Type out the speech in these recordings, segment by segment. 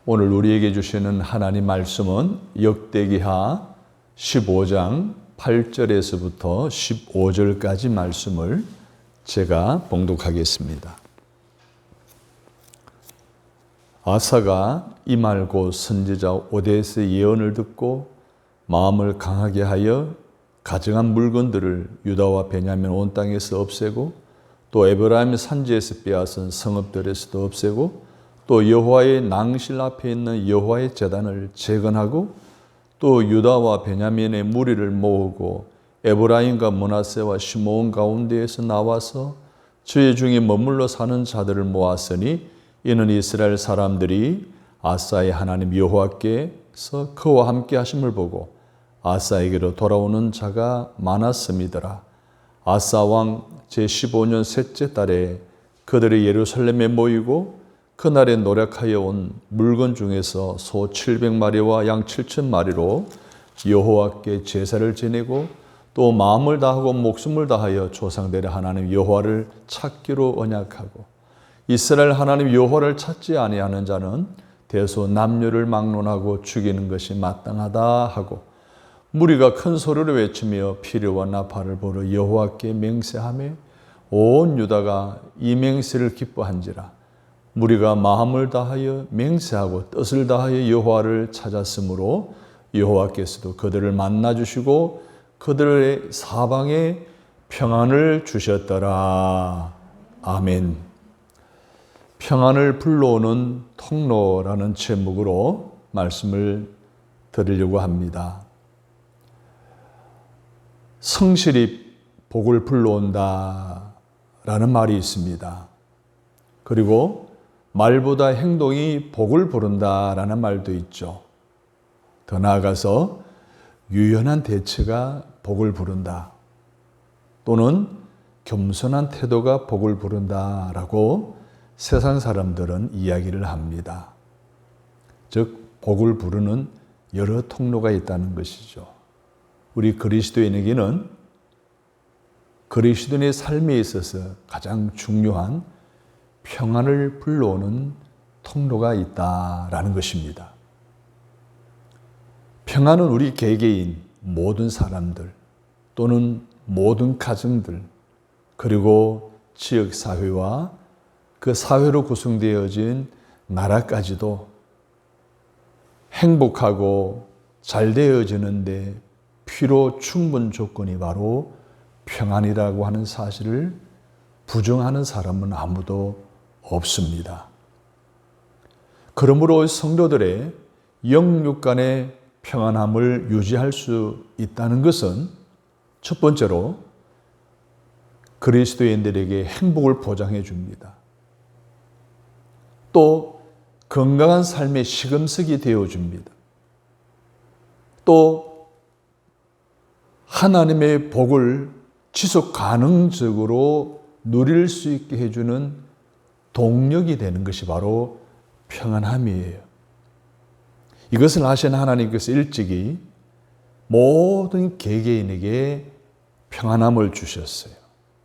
오늘 우리에게 주시는 하나님 말씀은 역대기하 15장 8절에서부터 15절까지 말씀을 제가 봉독하겠습니다. 아사가 이 말 곧 선지자 오데스의 예언을 듣고 마음을 강하게 하여 가증한 물건들을 유다와 베냐민 온 땅에서 없애고 또 에브라임 산지에서 빼앗은 성읍들에서도 없애고 또 여호와의 낭실 앞에 있는 여호와의 제단을 재건하고 또 유다와 베냐민의 무리를 모으고 에브라임과 므낫세와 시므온 가운데에서 나와서 저희 중에 머물러 사는 자들을 모았으니 이는 이스라엘 사람들이 아사의 하나님 여호와께서 그와 함께 하심을 보고 아사에게로 돌아오는 자가 많았음이더라. 아사 왕 제15년 셋째 달에 그들이 예루살렘에 모이고 그날에 노력하여 온 물건 중에서 소 700마리와 양 7,000마리로 여호와께 제사를 지내고 또 마음을 다하고 목숨을 다하여 조상들의 하나님 여호와를 찾기로 언약하고 이스라엘 하나님 여호와를 찾지 아니하는 자는 대소 남녀를 막론하고 죽이는 것이 마땅하다 하고 무리가 큰 소리로 외치며 피리와 나팔을 불어 여호와께 맹세하며 온 유다가 이 맹세를 기뻐한지라. 무리가 마음을 다하여 맹세하고 뜻을 다하여 여호와를 찾았으므로 여호와께서도 그들을 만나주시고 그들의 사방에 평안을 주셨더라. 아멘. 평안을 불러오는 통로라는 제목으로 말씀을 드리려고 합니다. 성실히 복을 불러온다 라는 말이 있습니다. 그리고 말보다 행동이 복을 부른다 라는 말도 있죠. 더 나아가서 유연한 대처가 복을 부른다 또는 겸손한 태도가 복을 부른다 라고 세상 사람들은 이야기를 합니다. 즉 복을 부르는 여러 통로가 있다는 것이죠. 우리 그리스도인에게는 그리스도인의 삶에 있어서 가장 중요한 평안을 불러오는 통로가 있다라는 것입니다. 평안은 우리 개개인 모든 사람들 또는 모든 가정들 그리고 지역사회와 그 사회로 구성되어진 나라까지도 행복하고 잘 되어지는데 필요 충분 조건이 바로 평안이라고 하는 사실을 부정하는 사람은 아무도 없습니다. 그러므로 성도들의 영육 간의 평안함을 유지할 수 있다는 것은 첫 번째로 그리스도인들에게 행복을 보장해 줍니다. 또 건강한 삶의 시금석이 되어 줍니다. 또 하나님의 복을 지속 가능적으로 누릴 수 있게 해주는 동력이 되는 것이 바로 평안함이에요. 이것을 아신 하나님께서 일찍이 모든 개개인에게 평안함을 주셨어요.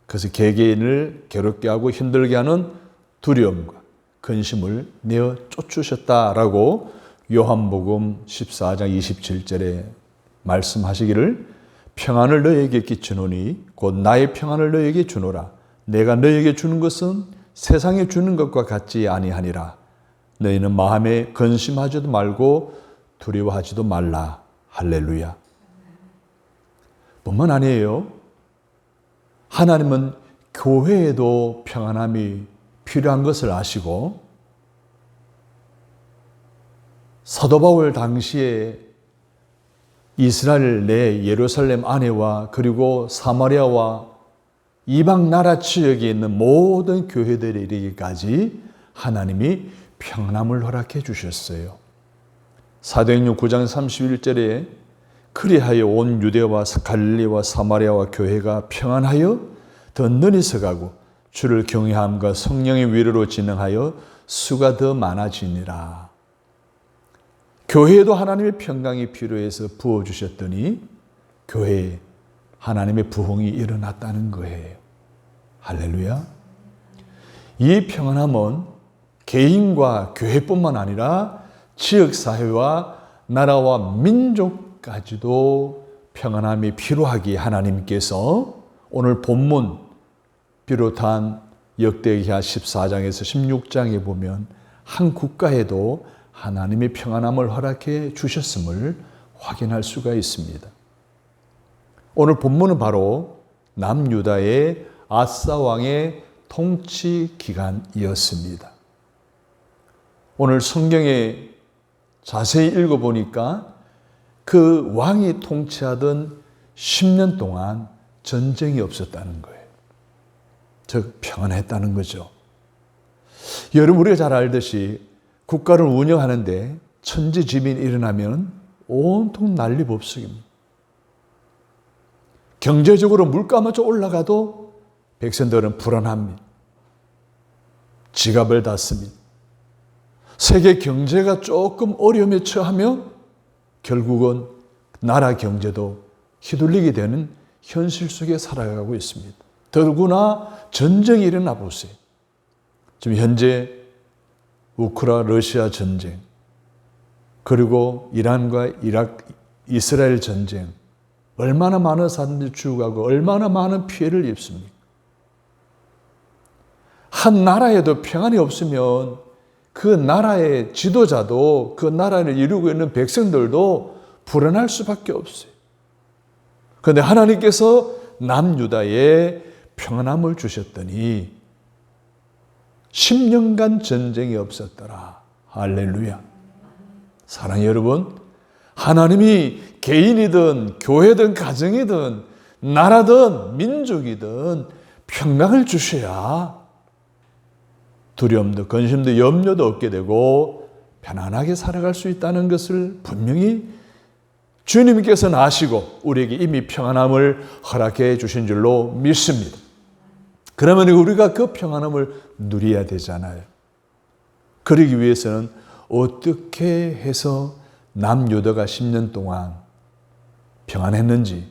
그래서 개개인을 괴롭게 하고 힘들게 하는 두려움과 근심을 내어 쫓으셨다라고 요한복음 14장 27절에 말씀하시기를 평안을 너희에게 끼치노니 곧 나의 평안을 너희에게 주노라. 내가 너희에게 주는 것은 세상에 주는 것과 같지 아니하니라. 너희는 마음에 근심하지도 말고 두려워하지도 말라. 할렐루야. 뿐만 아니에요. 하나님은 교회에도 평안함이 필요한 것을 아시고 사도 바울 당시에 이스라엘 내 예루살렘 안에와 그리고 사마리아와 이방 나라 지역에 있는 모든 교회들에 이르기까지 하나님이 평안함을 허락해 주셨어요. 사도행전 9장 31절에 그리하여 온 유대와 갈릴리와 사마리아와 교회가 평안하여 더 능히 서가고 주를 경외함과 성령의 위로로 진행하여 수가 더 많아지니라. 교회에도 하나님의 평강이 필요해서 부어주셨더니 교회에 하나님의 부흥이 일어났다는 거예요. 할렐루야. 이 평안함은 개인과 교회뿐만 아니라 지역사회와 나라와 민족까지도 평안함이 필요하기에 하나님께서 오늘 본문 비롯한 역대기하 14장에서 16장에 보면 한 국가에도 하나님의 평안함을 허락해 주셨음을 확인할 수가 있습니다. 오늘 본문은 바로 남유다의 아사 왕의 통치 기간이었습니다. 오늘 성경에 자세히 읽어보니까 그 왕이 통치하던 10년 동안 전쟁이 없었다는 거예요. 즉 평안했다는 거죠. 여러분, 우리가 잘 알듯이 국가를 운영하는데 천지지변이 일어나면 온통 난리법석입니다. 경제적으로 물가만 좀 올라가도 백성들은 불안합니다. 지갑을 닫습니다. 세계 경제가 조금 어려움에 처하면 결국은 나라 경제도 휘둘리게 되는 현실 속에 살아가고 있습니다. 더구나 전쟁이 일어나 보세요. 지금 현재 우크라이나 러시아 전쟁, 그리고 이란과 이스라엘 전쟁, 얼마나 많은 사람들이 죽어가고 얼마나 많은 피해를 입습니까? 한 나라에도 평안이 없으면 그 나라의 지도자도 그 나라를 이루고 있는 백성들도 불안할 수밖에 없어요. 그런데 하나님께서 남유다에 평안함을 주셨더니 10년간 전쟁이 없었더라. 할렐루야. 사랑하는 여러분, 하나님이 개인이든 교회든 가정이든 나라든 민족이든 평강을 주셔야 두려움도 근심도 염려도 없게 되고 편안하게 살아갈 수 있다는 것을 분명히 주님께서는 아시고 우리에게 이미 평안함을 허락해 주신 줄로 믿습니다. 그러면 우리가 그 평안함을 누려야 되잖아요. 그러기 위해서는 어떻게 해서 남유다가 10년 동안 평안했는지,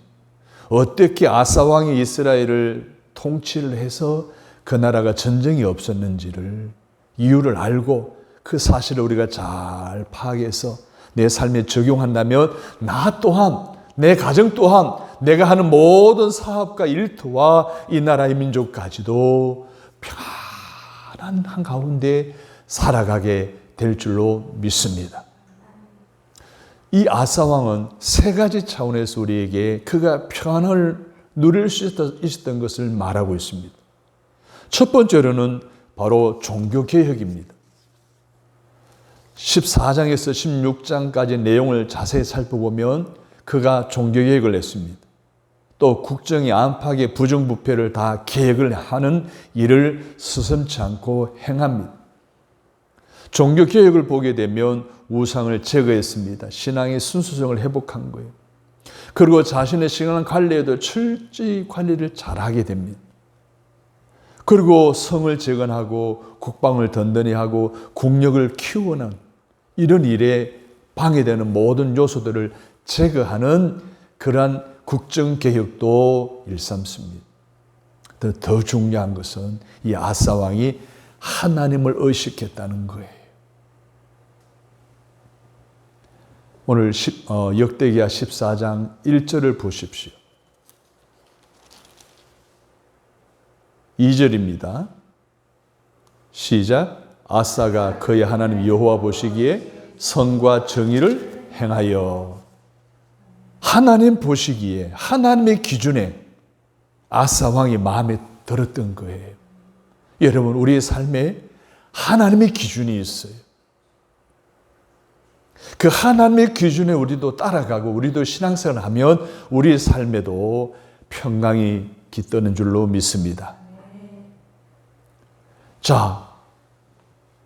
어떻게 아사 왕이 이스라엘을 통치를 해서 그 나라가 전쟁이 없었는지를 이유를 알고 그 사실을 우리가 잘 파악해서 내 삶에 적용한다면 나 또한, 내 가정 또한, 내가 하는 모든 사업과 일터와 이 나라의 민족까지도 평안한 한가운데 살아가게 될 줄로 믿습니다. 이 아사 왕은 세 가지 차원에서 우리에게 그가 평안을 누릴 수 있었던 것을 말하고 있습니다. 첫 번째로는 바로 종교개혁입니다. 14장에서 16장까지 내용을 자세히 살펴보면 그가 종교개혁을 했습니다. 또 국정의 안팎의 부정부패를 다 개혁을 하는 일을 스스럼치 않고 행합니다. 종교개혁을 보게 되면 우상을 제거했습니다. 신앙의 순수성을 회복한 거예요. 그리고 자신의 시간 관리에도 철저히 관리를 잘하게 됩니다. 그리고 성을 재건하고 국방을 든든히 하고 국력을 키우는 이런 일에 방해되는 모든 요소들을 제거하는 그러한 국정개혁도 일삼습니다. 더 중요한 것은 이 아사 왕이 하나님을 의식했다는 거예요. 오늘 역대기하 14장 1절을 보십시오. 2절입니다. 시작. 아사가 그의 하나님 여호와 보시기에 선과 정의를 행하여. 하나님 보시기에, 하나님의 기준에 아사 왕이 마음에 들었던 거예요. 여러분, 우리의 삶에 하나님의 기준이 있어요. 그 하나님의 기준에 우리도 따라가고 우리도 신앙생활을 하면 우리의 삶에도 평강이 깃드는 줄로 믿습니다. 자,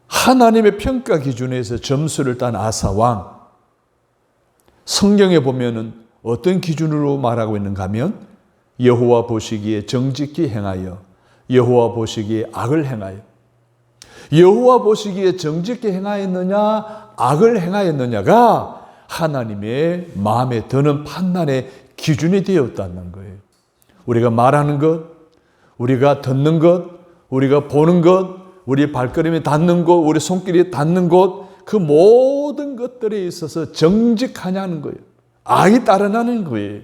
하나님의 평가 기준에서 점수를 딴 아사 왕, 성경에 보면은 어떤 기준으로 말하고 있는가 하면 여호와 보시기에 정직히 행하여, 여호와 보시기에 악을 행하여. 여호와 보시기에 정직히 행하였느냐 악을 행하였느냐가 하나님의 마음에 드는 판단의 기준이 되었다는 거예요. 우리가 말하는 것, 우리가 듣는 것, 우리가 보는 것, 우리 발걸음이 닿는 곳, 우리 손길이 닿는 곳, 그 모든 것들에 있어서 정직하냐는 거예요. 악이 따르냐는 거예요.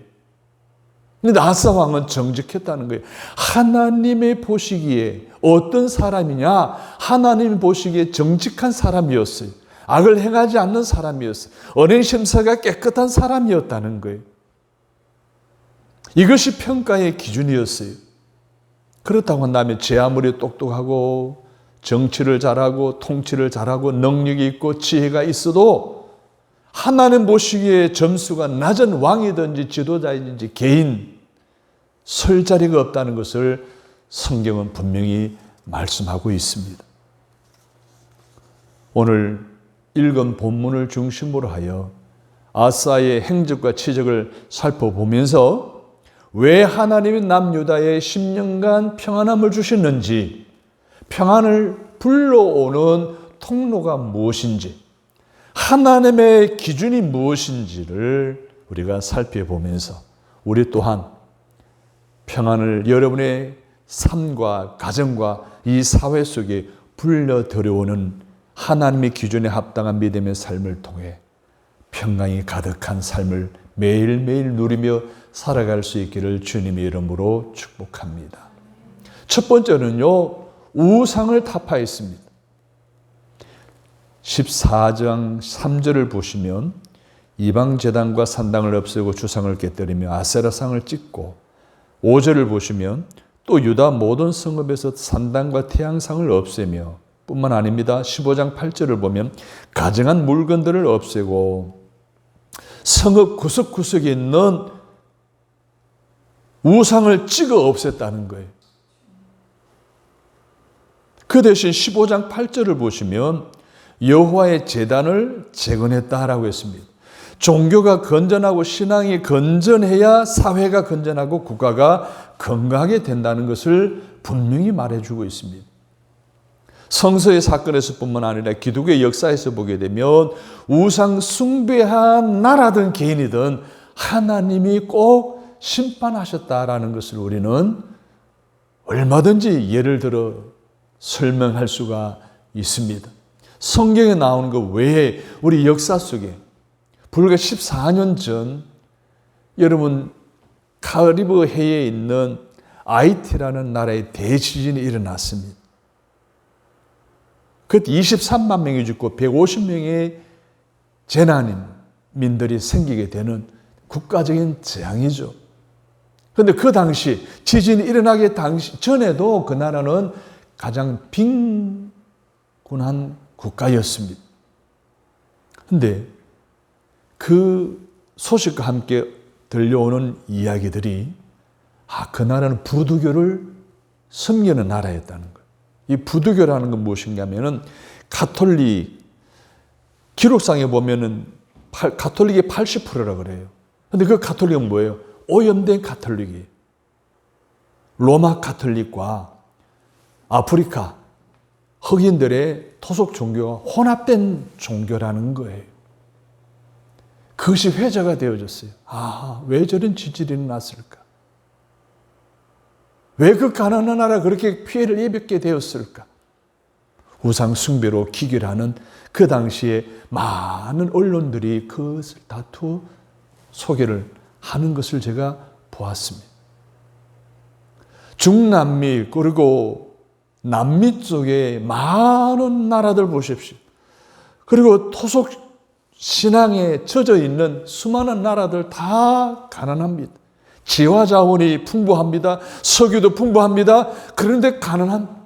근데 아사 왕은 정직했다는 거예요. 하나님의 보시기에 어떤 사람이냐? 하나님이 보시기에 정직한 사람이었어요. 악을 행하지 않는 사람이었어요. 언행 심사가 깨끗한 사람이었다는 거예요. 이것이 평가의 기준이었어요. 그렇다고 한다면 제 아무리 똑똑하고 정치를 잘하고 통치를 잘하고 능력이 있고 지혜가 있어도 하나님 보시기에 점수가 낮은 왕이든지 지도자이든지 개인 설 자리가 없다는 것을 성경은 분명히 말씀하고 있습니다. 오늘 읽은 본문을 중심으로 하여 아사의 행적과 치적을 살펴보면서 왜 하나님이 남유다에 10년간 평안함을 주셨는지, 평안을 불러오는 통로가 무엇인지, 하나님의 기준이 무엇인지를 우리가 살펴보면서 우리 또한 평안을 여러분의 삶과 가정과 이 사회 속에 불려 들여오는 하나님의 기준에 합당한 믿음의 삶을 통해 평강이 가득한 삶을 매일매일 누리며 살아갈 수 있기를 주님의 이름으로 축복합니다. 첫 번째는요, 우상을 타파했습니다. 14장 3절을 보시면 이방제단과 산당을 없애고 주상을 깨뜨리며 아세라상을 찍고, 5절을 보시면 또 유다 모든 성읍에서 산당과 태양상을 없애며 뿐만 아닙니다. 15장 8절을 보면 가증한 물건들을 없애고 성읍 구석구석에 있는 우상을 찍어 없앴다는 거예요. 그 대신 15장 8절을 보시면 여호와의 제단을 재건했다라고 했습니다. 종교가 건전하고 신앙이 건전해야 사회가 건전하고 국가가 건강하게 된다는 것을 분명히 말해주고 있습니다. 성서의 사건에서뿐만 아니라 기독교의 역사에서 보게 되면 우상 숭배한 나라든 개인이든 하나님이 꼭 심판하셨다라는 것을 우리는 얼마든지 예를 들어 설명할 수가 있습니다. 성경에 나오는 것 외에 우리 역사 속에 불과 14년 전 여러분 카리브 해에 있는 아이티라는 나라의 대지진이 일어났습니다. 그때 23만 명이 죽고 150명의 재난민들이 생기게 되는 국가적인 재앙이죠. 그런데 그 당시 지진이 일어나기 전에도 그 나라는 가장 빈곤한 국가였습니다. 그런데 그 소식과 함께 들려오는 이야기들이 그 나라는 부두교를 섬기는 나라였다는 거예요. 이 부두교라는 건 무엇인가 하면은 가톨릭, 기록상에 보면은 가톨릭이 80%라 그래요. 근데 그 가톨릭은 뭐예요? 오염된 가톨릭이에요. 로마 가톨릭과 아프리카 흑인들의 토속 종교가 혼합된 종교라는 거예요. 그것이 회자가 되어졌어요. 왜 저런 지진이 일어났을까? 왜 그 가난한 나라 그렇게 피해를 입게 되었을까? 우상 숭배로 기결하는 그 당시에 많은 언론들이 그것을 다투 소개를 하는 것을 제가 보았습니다. 중남미 그리고 남미 쪽에 많은 나라들 보십시오. 그리고 토속 신앙에 젖어 있는 수많은 나라들 다 가난합니다. 지화 자원이 풍부합니다. 석유도 풍부합니다. 그런데 가난한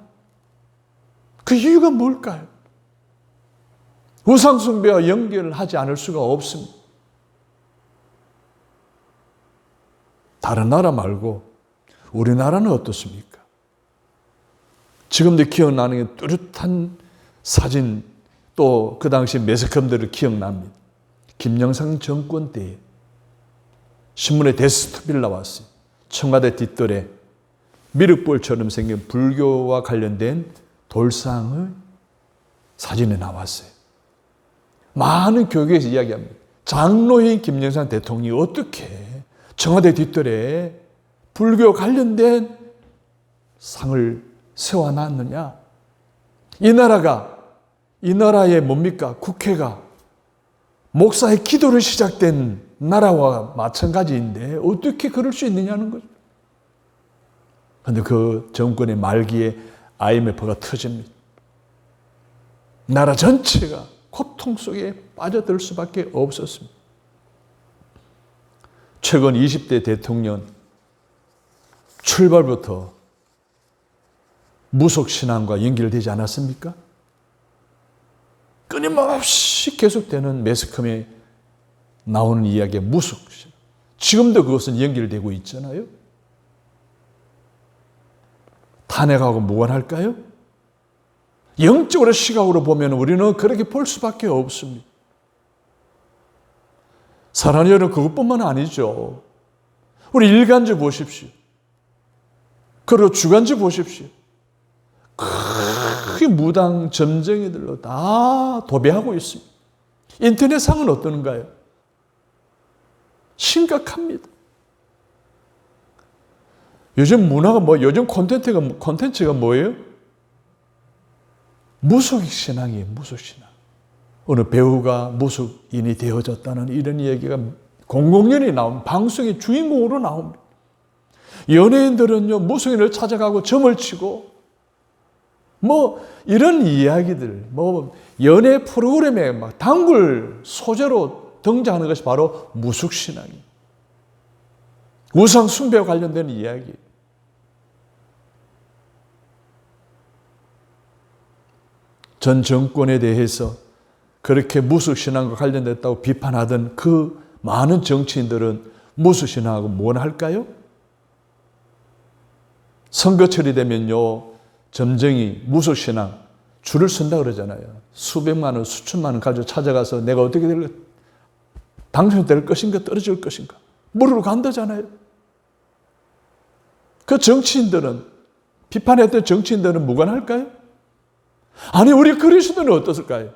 그 이유가 뭘까요? 우상 숭배와 연결을 하지 않을 수가 없습니다. 다른 나라 말고 우리나라는 어떻습니까? 지금도 기억나는 게 뚜렷한 사진, 또 그 당시 매스컴들을 기억납니다. 김영삼 정권 때에 신문에 데스크톱이 나왔어요. 청와대 뒷뜰에 미륵볼처럼 생긴 불교와 관련된 돌상의 사진이 나왔어요. 많은 교계에서 이야기합니다. 장로인 김영삼 대통령이 어떻게 청와대 뒷뜰에 불교 관련된 상을 세워놨느냐? 이 나라가 이 나라의 뭡니까? 국회가 목사의 기도로 시작된 나라와 마찬가지인데 어떻게 그럴 수 있느냐는 거죠. 그런데 그 정권의 말기에 IMF가 터집니다. 나라 전체가 고통 속에 빠져들 수밖에 없었습니다. 최근 20대 대통령 출발부터 무속신앙과 연결되지 않았습니까? 끊임없이 계속되는 매스컴에 나오는 이야기의 무속신앙. 지금도 그것은 연결되고 있잖아요. 탄핵하고 무관할까요? 영적으로 시각으로 보면 우리는 그렇게 볼 수밖에 없습니다. 사랑하는 여러분, 그것뿐만 아니죠. 우리 일간지 보십시오. 그리고 주간지 보십시오. 크게 무당 점쟁이들로 다 도배하고 있습니다. 인터넷상은 어떤가요? 심각합니다. 요즘 문화가 요즘 콘텐츠가 뭐예요? 무속신앙이에요, 무속신앙. 어느 배우가 무속인이 되어졌다는 이런 얘기가 공공연히 나옵니다. 방송의 주인공으로 나옵니다. 연예인들은요, 무속인을 찾아가고 점을 치고, 이런 이야기들, 연예 프로그램에 막 단골 소재로 등장하는 것이 바로 무속신앙이에요. 우상 숭배와 관련된 이야기. 전 정권에 대해서 그렇게 무속신앙과 관련됐다고 비판하던 그 많은 정치인들은 무속신앙하고 뭘 할까요? 선거철이 되면요, 점쟁이, 무속신앙 줄을 선다 그러잖아요. 수백만 원, 수천만 원 가지고 찾아가서 내가 어떻게 당선될 것인가 떨어질 것인가 물으러 간다잖아요. 그 정치인들은, 비판했던 정치인들은 무관할까요? 아니, 우리 그리스도는 어떻을까요?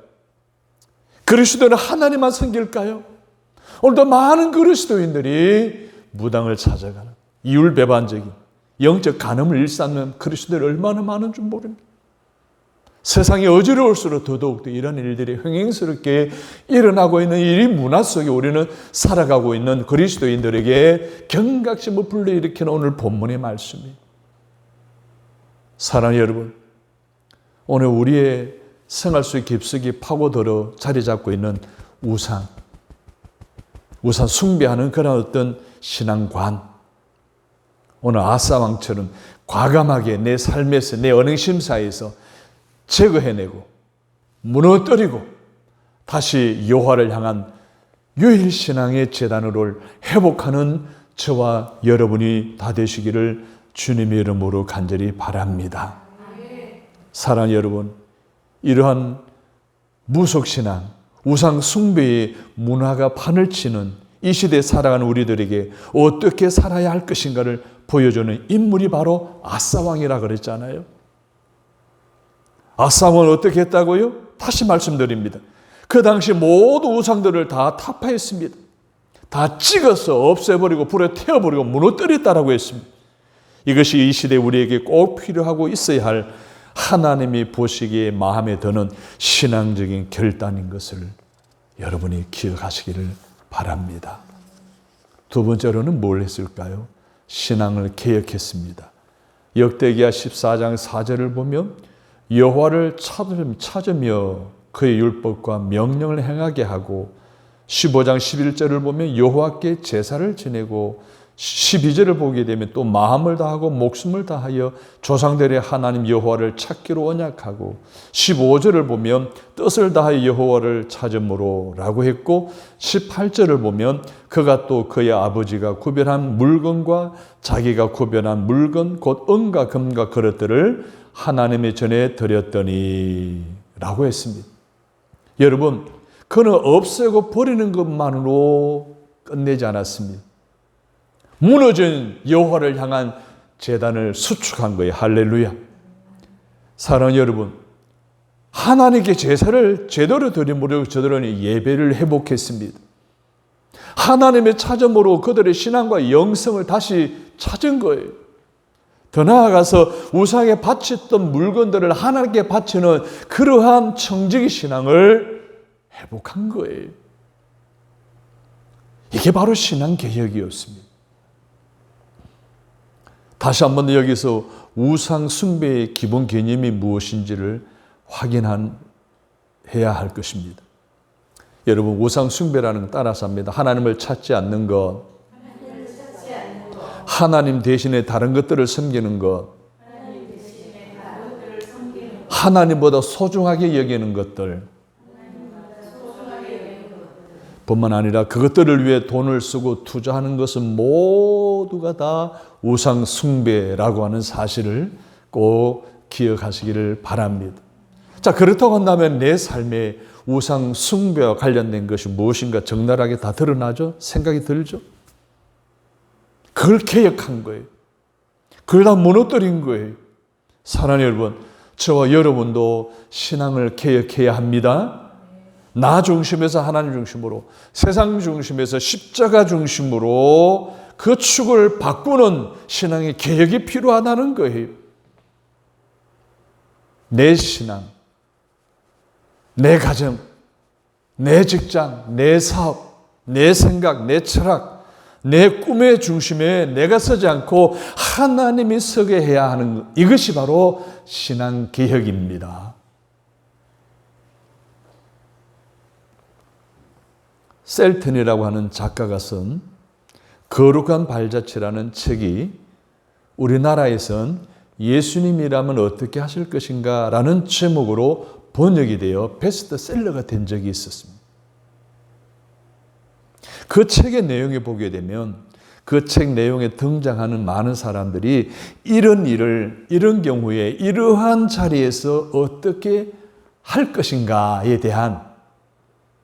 그리스도는 하나님만 섬길까요? 오늘도 많은 그리스도인들이 무당을 찾아가는 이율배반적인 영적 간음을 일삼는 그리스도들이 얼마나 많은 줄 모릅니다. 세상이 어지러울수록 더더욱 이런 일들이 흥행스럽게 일어나고 있는 이 문화 속에 우리는 살아가고 있는 그리스도인들에게 경각심을 불러일으키는 오늘 본문의 말씀입니다. 사랑하는 여러분, 오늘 우리의 생활 속 깊숙이 파고들어 자리 잡고 있는 우상 숭배하는 그런 어떤 신앙관, 오늘 아사왕처럼 과감하게 내 삶에서, 내 언행심사에서 제거해내고 무너뜨리고 다시 여호와를 향한 유일신앙의 제단으로 회복하는 저와 여러분이 다 되시기를 주님의 이름으로 간절히 바랍니다. 사랑하는 여러분, 이러한 무속신앙, 우상 숭배의 문화가 판을 치는 이 시대에 살아가는 우리들에게 어떻게 살아야 할 것인가를 보여주는 인물이 바로 아사왕이라 그랬잖아요. 아사왕은 어떻게 했다고요? 다시 말씀드립니다. 그 당시 모든 우상들을 다 타파했습니다. 다 찍어서 없애버리고 불에 태워버리고 무너뜨렸다라고 했습니다. 이것이 이 시대에 우리에게 꼭 필요하고 있어야 할 하나님이 보시기에 마음에 드는 신앙적인 결단인 것을 여러분이 기억하시기를 바랍니다. 두 번째로는 뭘 했을까요? 신앙을 개혁했습니다. 역대기야 14장 4절을 보면 여호와를 찾으며 그의 율법과 명령을 행하게 하고 15장 11절을 보면 여호와께 제사를 지내고 12절을 보게 되면 또 마음을 다하고 목숨을 다하여 조상들의 하나님 여호와를 찾기로 언약하고 15절을 보면 뜻을 다하여 여호와를 찾음으로 라고 했고 18절을 보면 그가 또 그의 아버지가 구별한 물건과 자기가 구별한 물건 곧 은과 금과 그릇들을 하나님의 전에 드렸더니 라고 했습니다. 여러분, 그는 없애고 버리는 것만으로 끝내지 않았습니다. 무너진 여호와를 향한 제단을 수축한 거예요. 할렐루야. 사랑하는 여러분, 하나님께 제사를 제대로 드림으로 저들은 예배를 회복했습니다. 하나님의 찾음으로 그들의 신앙과 영성을 다시 찾은 거예요. 더 나아가서 우상에 바쳤던 물건들을 하나님께 바치는 그러한 청지기 신앙을 회복한 거예요. 이게 바로 신앙개혁이었습니다. 다시 한번 여기서 우상 숭배의 기본 개념이 무엇인지를 확인해야 할 것입니다. 여러분, 우상 숭배라는 건 따라서 합니다. 하나님을 찾지 않는 것, 하나님 대신에 다른 것들을 섬기는 것, 하나님보다 소중하게 여기는 것들, 뿐만 아니라 그것들을 위해 돈을 쓰고 투자하는 것은 모두가 다 우상 숭배라고 하는 사실을 꼭 기억하시기를 바랍니다. 자, 그렇다고 한다면 내 삶에 우상 숭배와 관련된 것이 무엇인가 적나라하게 다 드러나죠? 생각이 들죠? 그걸 개혁한 거예요. 그걸 다 무너뜨린 거예요. 사랑하는 여러분, 저와 여러분도 신앙을 개혁해야 합니다. 나 중심에서 하나님 중심으로, 세상 중심에서 십자가 중심으로 그 축을 바꾸는 신앙의 개혁이 필요하다는 거예요. 내 신앙, 내 가정, 내 직장, 내 사업, 내 생각, 내 철학, 내 꿈의 중심에 내가 서지 않고 하나님이 서게 해야 하는 것, 이것이 바로 신앙 개혁입니다. 셀튼이라고 하는 작가가 쓴 거룩한 발자취라는 책이 우리나라에선 예수님이라면 어떻게 하실 것인가 라는 제목으로 번역이 되어 베스트셀러가 된 적이 있었습니다. 그 책의 내용에 보게 되면 그 책 내용에 등장하는 많은 사람들이 이런 경우에 이러한 자리에서 어떻게 할 것인가에 대한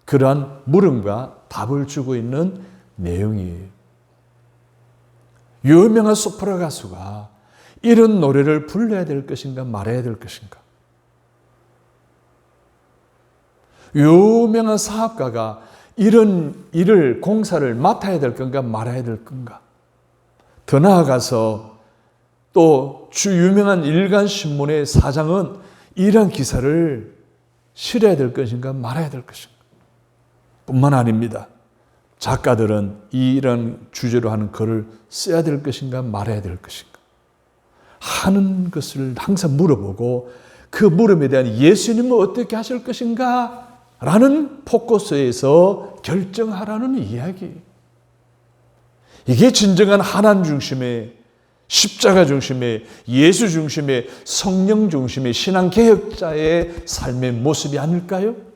그러한 물음과 답을 주고 있는 내용이에요. 유명한 소프라 가수가 이런 노래를 불러야 될 것인가 말아야 될 것인가? 유명한 사업가가 이런 일을, 공사를 맡아야 될 건가 말아야 될 건가? 더 나아가서 또 유명한 일간신문의 사장은 이러한 기사를 실어야 될 것인가 말아야 될 것인가? 뿐만 아닙니다. 작가들은 이런 주제로 하는 글을 써야 될 것인가 말아야 될 것인가 하는 것을 항상 물어보고 그 물음에 대한 예수님은 어떻게 하실 것인가 라는 포커스에서 결정하라는 이야기. 이게 진정한 하나님 중심의, 십자가 중심의, 예수 중심의, 성령 중심의 신앙개혁자의 삶의 모습이 아닐까요?